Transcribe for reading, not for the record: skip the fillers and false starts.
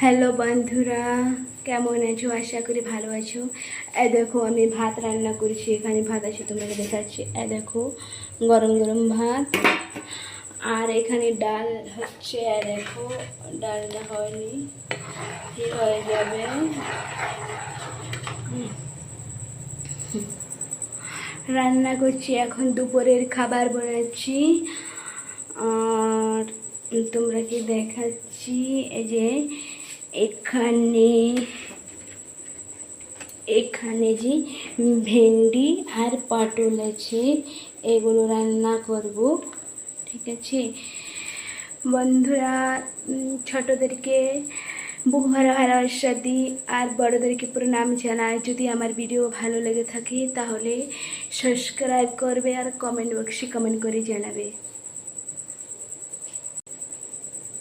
Hello বন্ধুরা, কেমন আছো? আশা করি ভালো আছো। দেখো আমি ভাত রান্না করেছি। এখানে ভাত আছে, তোমাকে দেখাচ্ছি। দেখো গরম গরম ভাত। আর এখানে ডাল হচ্ছে। দেখো ডালটা হয়নি, হয়ে যাবে। রান্না করছি, এখন দুপুরের খাবার বানাচ্ছি। আর তোমরা কি দেখাচ্ছি, এই যে এখানে এখানে যে ভেন্ডি আর পটল আছে, এগুলো রান্না করব। ঠিক আছে বন্ধুরা, ছোটদেরকে বুক ভরা ভালোবাসা দিই আর বড়োদেরকে প্রণাম জানাই। যদি আমার ভিডিও ভালো লেগে থাকে তাহলে সাবস্ক্রাইব করবে আর কমেন্ট বক্সে কমেন্ট করে জানাবে।